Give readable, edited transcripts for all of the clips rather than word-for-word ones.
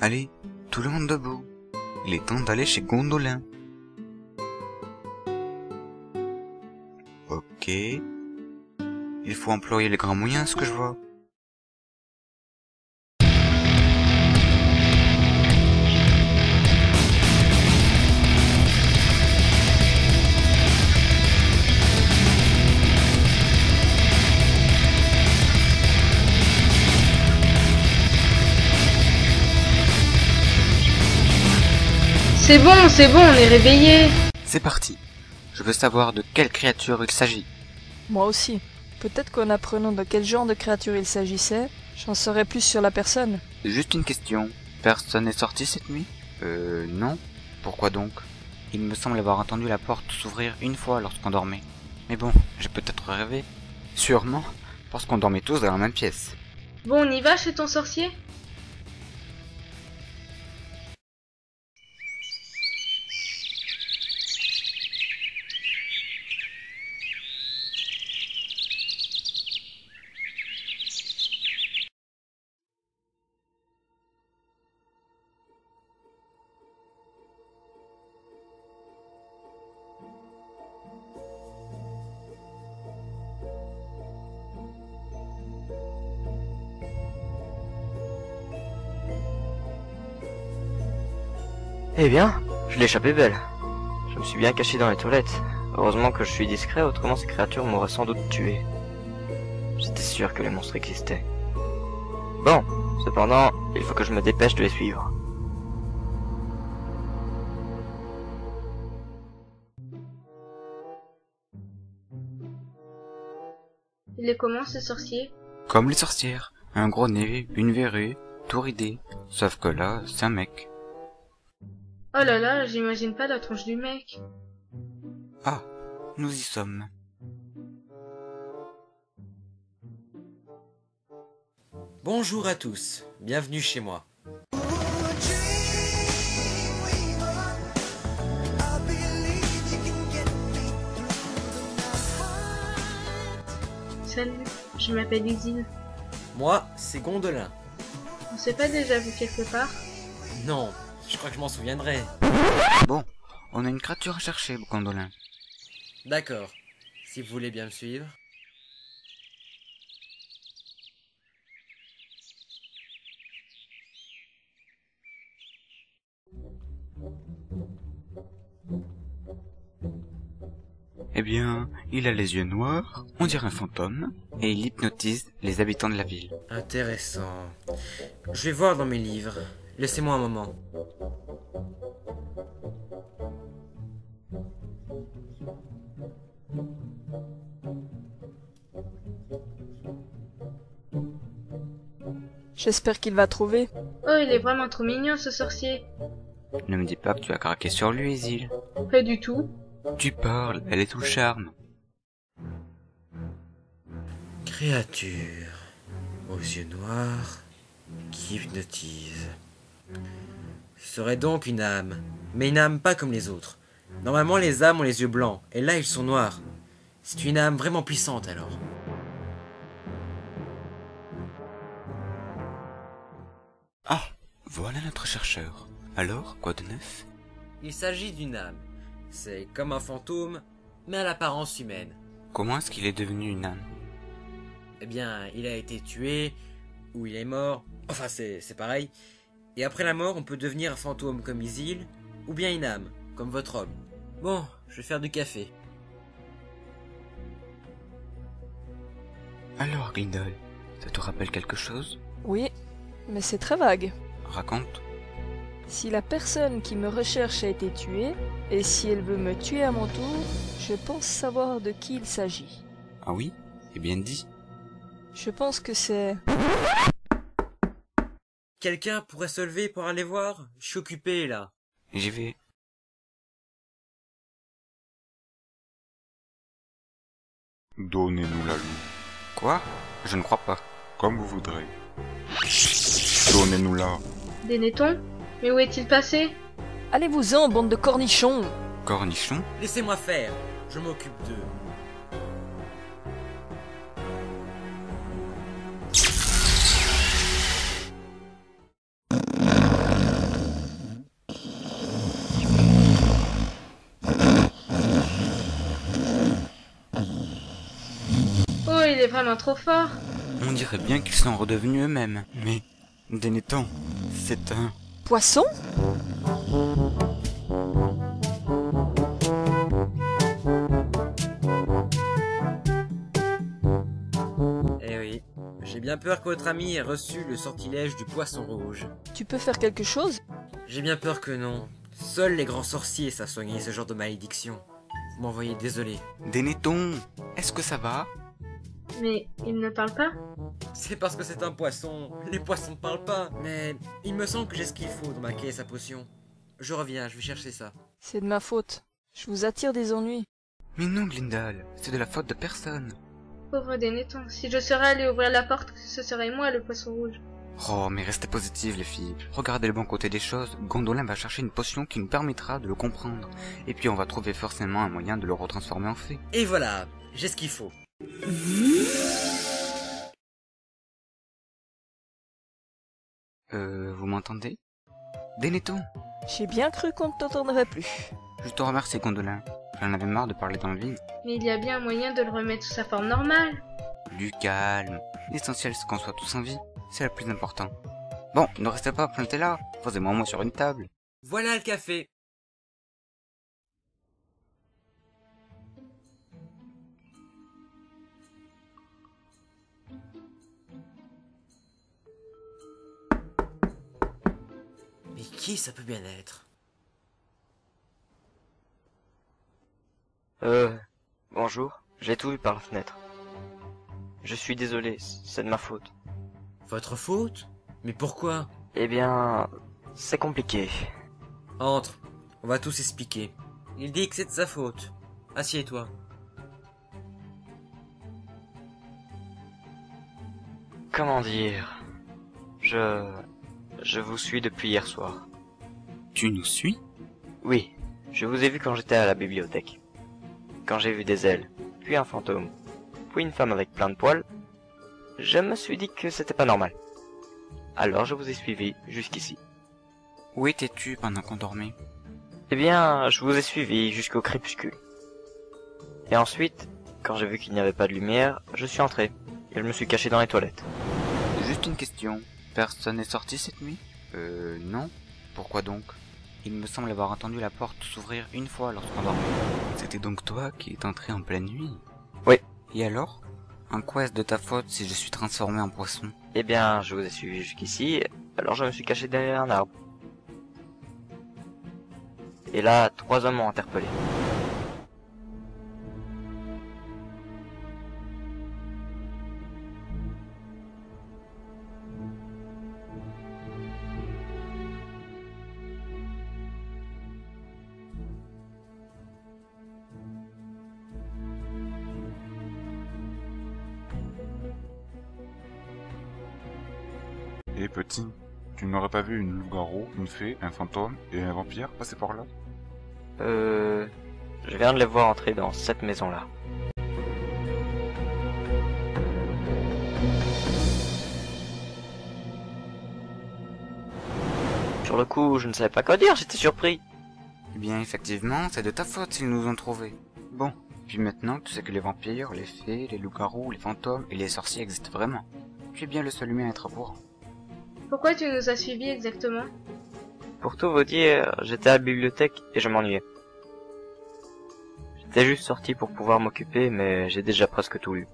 Allez, tout le monde debout. Il est temps d'aller chez Gondolin. Ok. Il faut employer les grands moyens, ce que je vois. C'est bon, on est réveillés. C'est parti. Je veux savoir de quelle créature il s'agit. Moi aussi. Peut-être qu'en apprenant de quel genre de créature il s'agissait, j'en saurais plus sur la personne. Juste une question. Personne n'est sorti cette nuit? Non. Pourquoi donc? Il me semble avoir entendu la porte s'ouvrir une fois lorsqu'on dormait. Mais bon, j'ai peut-être rêvé. Sûrement, parce qu'on dormait tous dans la même pièce. Bon, on y va chez ton sorcier? Eh bien, je l'ai échappé belle. Je me suis bien caché dans les toilettes. Heureusement que je suis discret, autrement ces créatures m'auraient sans doute tué. J'étais sûr que les monstres existaient. Bon, cependant, il faut que je me dépêche de les suivre. Il est comment ce sorcier? Comme les sorcières. Un gros nez, une verrue, tout ridé. Sauf que là, c'est un mec. Oh là là, j'imagine pas la tronche du mec. Ah, nous y sommes. Bonjour à tous, bienvenue chez moi. Salut, je m'appelle Isil. Moi, c'est Gondolin. On s'est pas déjà vu quelque part? Non, je crois que je m'en souviendrai. Bon, on a une créature à chercher, Gondolin. D'accord, si vous voulez bien me suivre. Eh bien, il a les yeux noirs, on dirait un fantôme, et il hypnotise les habitants de la ville. Intéressant. Je vais voir dans mes livres. Laissez-moi un moment. J'espère qu'il va trouver. Oh, il est vraiment trop mignon ce sorcier. Ne me dis pas que tu as craqué sur lui, Isil. Pas du tout. Tu parles, elle est tout le charme. Créature aux yeux noirs qui hypnotise. Ce serait donc une âme, mais une âme pas comme les autres. Normalement les âmes ont les yeux blancs, et là ils sont noirs. C'est une âme vraiment puissante alors. Ah, voilà notre chercheur. Alors, quoi de neuf? Il s'agit d'une âme. C'est comme un fantôme, mais à l'apparence humaine. Comment est-ce qu'il est devenu une âme? Eh bien, il a été tué, ou il est mort, enfin c'est pareil. Et après la mort, on peut devenir un fantôme comme Isil, ou bien une âme, comme votre homme. Bon, je vais faire du café. Alors, Glindol, ça te rappelle quelque chose? Oui, mais c'est très vague. Raconte. Si la personne qui me recherche a été tuée, et si elle veut me tuer à mon tour, je pense savoir de qui il s'agit. Ah oui? Eh bien dit. Je pense que c'est... Quelqu'un pourrait se lever pour aller voir? Je suis occupé là. J'y vais. Donnez-nous la lune. Quoi? Je ne crois pas. Comme vous voudrez. Donnez-nous-la. Dénéton? Mais où est-il passé? Allez-vous-en, bande de cornichons! Cornichon? Laissez-moi faire, je m'occupe d'eux. il est vraiment trop fort. On dirait bien qu'ils sont redevenus eux-mêmes. Mais, Denethon, c'est un... Poisson? Eh oui, j'ai bien peur que votre ami ait reçu le sortilège du poisson rouge. Tu peux faire quelque chose? J'ai bien peur que non. Seuls les grands sorciers savent soigner ce genre de malédiction. Vous m'envoyez désolé. Denethon, est-ce que ça va? Mais il ne parle pas. C'est parce que c'est un poisson. Les poissons ne parlent pas. Mais il me semble que j'ai ce qu'il faut dans ma caisse à potions. Je reviens, je vais chercher ça. C'est de ma faute. Je vous attire des ennuis. Mais non, Glindal, c'est de la faute de personne. Pauvre Denethon, si je serais allé ouvrir la porte, ce serait moi le poisson rouge. Oh, mais restez positives, les filles. Regardez le bon côté des choses. Gondolin va chercher une potion qui nous permettra de le comprendre. Et puis on va trouver forcément un moyen de le retransformer en fée. Et voilà, j'ai ce qu'il faut. Vous m'entendez? Denethon, J'ai bien cru qu'on ne t'entendrait plus. je te remercie, Gondolin. J'en avais marre de parler dans le vide. Mais il y a bien un moyen de le remettre sous sa forme normale. Du calme. L'essentiel, c'est qu'on soit tous en vie. C'est le plus important. Bon, ne restez pas plantés là. Posez-moi moi sur une table. Voilà le café. Mais qui ça peut bien être? Bonjour. J'ai tout vu par la fenêtre. Je suis désolé, c'est de ma faute. Votre faute? Mais pourquoi? Eh bien, c'est compliqué. Entre, on va tous expliquer. Il dit que c'est de sa faute. Assieds-toi. Comment dire? Je vous suis depuis hier soir. Tu nous suis? Oui, je vous ai vu quand j'étais à la bibliothèque. Quand j'ai vu des ailes, puis un fantôme, puis une femme avec plein de poils, je me suis dit que c'était pas normal. Alors je vous ai suivi jusqu'ici. Où étais-tu pendant qu'on dormait? Eh bien, je vous ai suivi jusqu'au crépuscule. Et ensuite, quand j'ai vu qu'il n'y avait pas de lumière, je suis entré, et je me suis caché dans les toilettes. Juste une question. Personne n'est sorti cette nuit? Non. Pourquoi donc? Il me semble avoir entendu la porte s'ouvrir une fois lorsqu'on dormait. C'était donc toi qui es entré en pleine nuit? Oui. Et alors? En quoi est-ce de ta faute si je suis transformé en poisson? Eh bien, je vous ai suivi jusqu'ici, alors je me suis caché derrière un arbre. Et là, 3 hommes m'ont interpellé. Eh petit, tu n'aurais pas vu une loup-garou, une fée, un fantôme et un vampire passer par là? Je viens de les voir entrer dans cette maison-là. Sur le coup, je ne savais pas quoi dire, j'étais surpris. Eh bien, effectivement, c'est de ta faute s'ils nous ont trouvés. Bon, puis maintenant, tu sais que les vampires, les fées, les loups-garous, les fantômes et les sorciers existent vraiment. Tu es bien le seul humain à être au courant. Pourquoi tu nous as suivis exactement? Pour tout vous dire, j'étais à la bibliothèque et je m'ennuyais. J'étais juste sorti pour pouvoir m'occuper, mais j'ai déjà presque tout lu.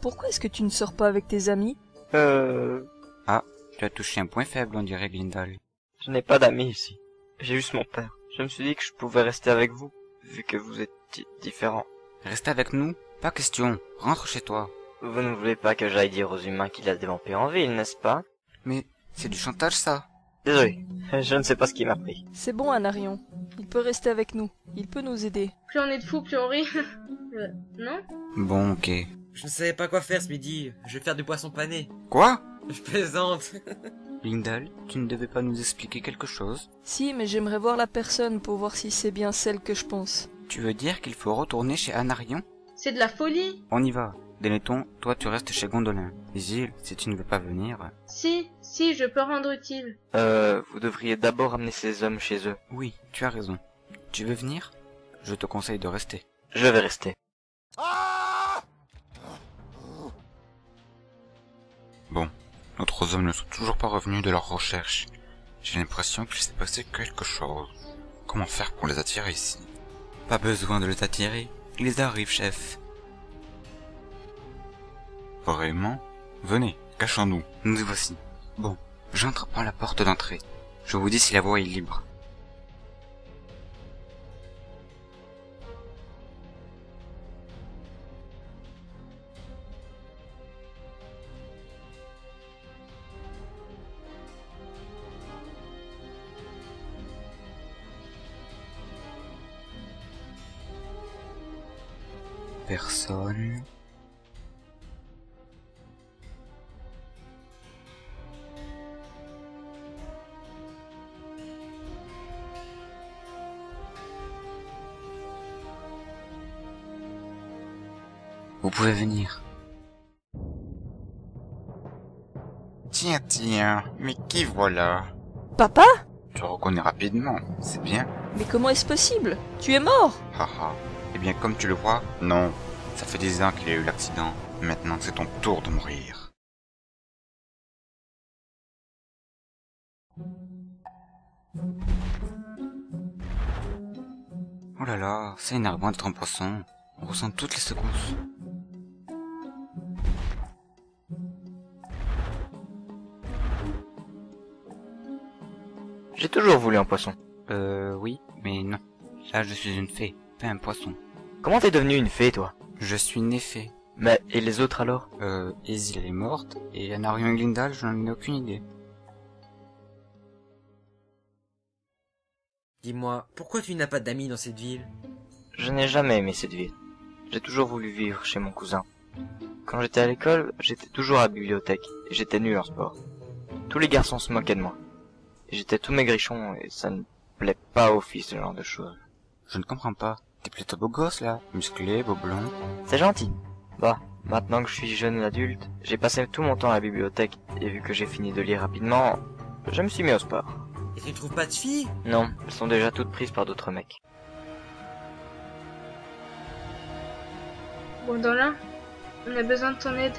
Pourquoi est-ce que tu ne sors pas avec tes amis? Ah, tu as touché un point faible, on dirait Glindal. Je n'ai pas d'amis ici. J'ai juste mon père. Je me suis dit que je pouvais rester avec vous, vu que vous êtes différents. Reste avec nous? Pas question, rentre chez toi. Vous ne voulez pas que j'aille dire aux humains qu'il y a des vampires en ville, n'est-ce pas? Mais c'est du chantage ça. Désolé, je ne sais pas ce qui m'a pris. C'est bon, Anarion. Il peut rester avec nous. Il peut nous aider. Plus on est de fous, plus on rit. Non? Bon, ok. Je ne savais pas quoi faire ce midi. Je vais faire du poisson pané. Quoi? Je plaisante. Glindal, tu ne devais pas nous expliquer quelque chose? Si, mais j'aimerais voir la personne pour voir si c'est bien celle que je pense. Tu veux dire qu'il faut retourner chez Anarion? C'est de la folie. On y va. Denethon, toi tu restes chez Gondolin. Isil, si tu ne veux pas venir... Si, je peux rendre utile. Vous devriez d'abord amener ces hommes chez eux. Oui, tu as raison. Tu veux venir? Je te conseille de rester. Je vais rester. trois hommes ne sont toujours pas revenus de leur recherche. J'ai l'impression qu'il s'est passé quelque chose. Comment faire pour les attirer ici? Pas besoin de les attirer, ils arrivent, chef. Vraiment? Venez, cachons-nous, nous y voici. Bon, j'entre par la porte d'entrée. Je vous dis si la voie est libre. Personne. Vous pouvez venir. Tiens, mais qui voilà? Papa? Tu reconnais rapidement, c'est bien. Mais comment est-ce possible? Tu es mort? Haha. Eh bien, comme tu le vois, non. Ça fait 10 ans qu'il y a eu l'accident. Maintenant, c'est ton tour de mourir. Oh là là, c'est énervant d'être un poisson. On ressent toutes les secousses. J'ai toujours voulu un poisson. Oui, mais non. Là, je suis une fée, pas un poisson. Comment t'es devenue une fée, toi? Je suis né fée. Mais, et les autres alors? Izzy, elle est morte, et Anarion et Glindal, je n'en ai aucune idée. Dis-moi, pourquoi tu n'as pas d'amis dans cette ville? Je n'ai jamais aimé cette ville. J'ai toujours voulu vivre chez mon cousin. Quand j'étais à l'école, j'étais toujours à la bibliothèque, et j'étais nul en sport. Tous les garçons se moquaient de moi. Et j'étais tout maigrichon, et ça ne plaît pas aux filles, ce genre de choses. Je ne comprends pas. T'es plutôt beau gosse, là. Musclé, beau blond. C'est gentil. Bah, maintenant que je suis jeune adulte, j'ai passé tout mon temps à la bibliothèque, et vu que j'ai fini de lire rapidement, je me suis mis au sport. Et tu ne trouves pas de filles? Non, elles sont déjà toutes prises par d'autres mecs. Gondolin, on a besoin de ton aide.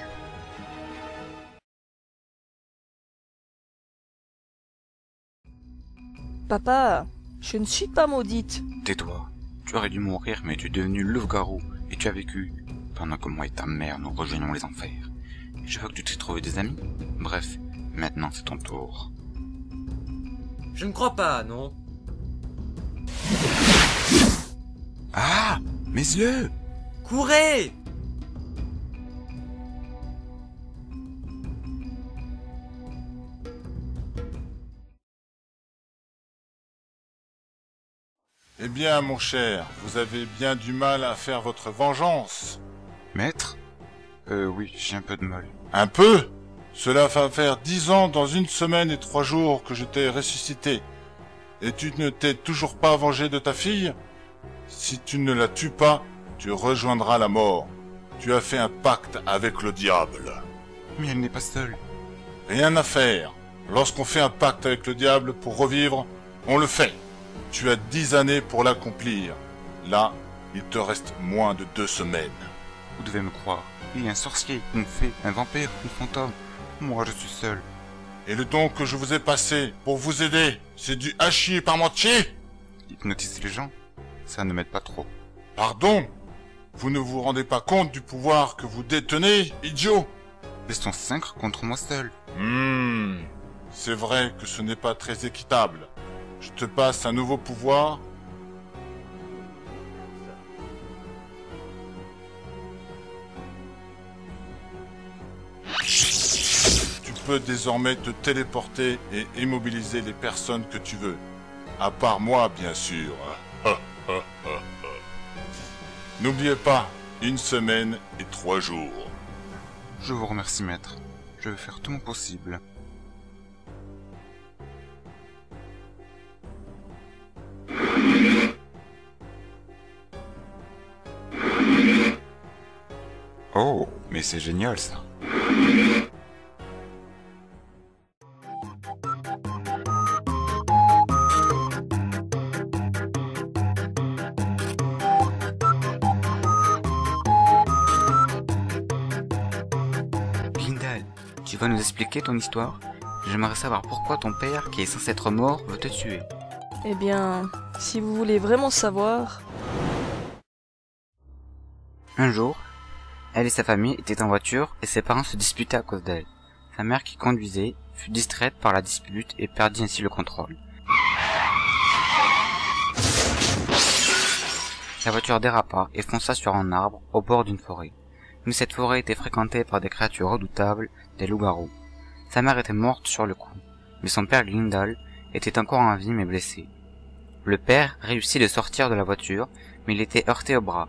Papa, je ne suis pas maudite. Tais-toi. Tu aurais dû mourir, mais tu es devenu loup-garou, et tu as vécu, pendant que moi et ta mère nous rejoignons les enfers. Et je veux que tu t'aies trouvé des amis. Bref, maintenant c'est ton tour. Je ne crois pas, non? Ah! Mes yeux! Courez! Eh bien, mon cher, vous avez bien du mal à faire votre vengeance. Maître? Oui, j'ai un peu de mal. Un peu? Cela va faire 10 ans dans 1 semaine et 3 jours que je t'ai ressuscité. Et tu ne t'es toujours pas vengé de ta fille? Si tu ne la tues pas, tu rejoindras la mort. Tu as fait un pacte avec le diable. Mais elle n'est pas seule. Rien à faire. Lorsqu'on fait un pacte avec le diable pour revivre, on le fait. Tu as 10 années pour l'accomplir. Là, il te reste moins de 2 semaines. Vous devez me croire. Il y a un sorcier, une fée, un vampire, une fantôme. Moi, je suis seul. Et le don que je vous ai passé pour vous aider, c'est du hachis et parmentier? Hypnotiser les gens, ça ne m'aide pas trop. Pardon? Vous ne vous rendez pas compte du pouvoir que vous détenez, idiot? Ils sont 5 contre moi seul. C'est vrai que ce n'est pas très équitable. Je te passe un nouveau pouvoir. Tu peux désormais te téléporter et immobiliser les personnes que tu veux. À part moi, bien sûr. N'oubliez pas, 1 semaine et 3 jours. Je vous remercie, maître. Je vais faire tout mon possible. Oh, mais c'est génial ça. Tu vas nous expliquer ton histoire? J'aimerais savoir pourquoi ton père, qui est censé être mort, veut te tuer. Eh bien, si vous voulez vraiment savoir... Un jour, elle et sa famille étaient en voiture et ses parents se disputaient à cause d'elle. Sa mère qui conduisait fut distraite par la dispute et perdit ainsi le contrôle. La voiture dérapa et fonça sur un arbre au bord d'une forêt. Mais cette forêt était fréquentée par des créatures redoutables, des loups-garous. Sa mère était morte sur le coup, mais son père Glindal était encore en vie mais blessé. Le père réussit de sortir de la voiture, mais il était heurté au bras.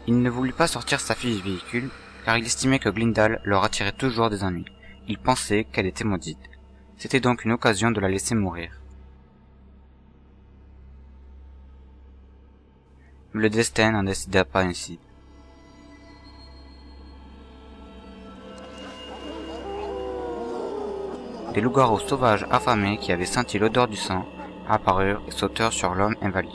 Il ne voulut pas sortir sa fille du véhicule, car il estimait que Glindal leur attirait toujours des ennuis. Il pensait qu'elle était maudite. C'était donc une occasion de la laisser mourir. Mais le destin n'en décida pas ainsi. Des loups-garous sauvages affamés qui avaient senti l'odeur du sang apparurent et sautèrent sur l'homme invalide.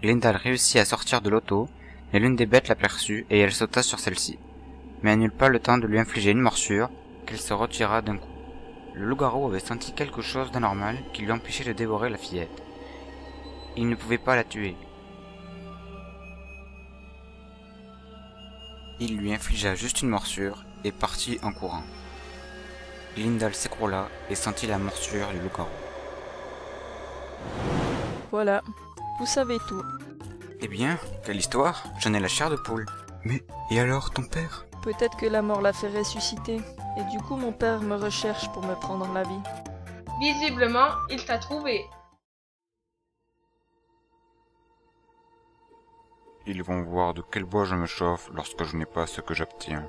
Glindal réussit à sortir de l'auto, mais l'une des bêtes l'aperçut et elle sauta sur celle-ci. Mais elle n'eut pas le temps de lui infliger une morsure, qu'elle se retira d'un coup. Le loup-garou avait senti quelque chose d'anormal qui lui empêchait de dévorer la fillette. Il ne pouvait pas la tuer. Il lui infligea juste une morsure et partit en courant. Glindal s'écroula et sentit la morsure du loup-garou. Voilà, vous savez tout. Eh bien, quelle histoire? J'en ai la chair de poule. Mais, et alors, ton père? Peut-être que la mort l'a fait ressusciter, et du coup mon père me recherche pour me prendre la vie. Visiblement, il t'a trouvé. Ils vont voir de quel bois je me chauffe lorsque je n'ai pas ce que j'obtiens.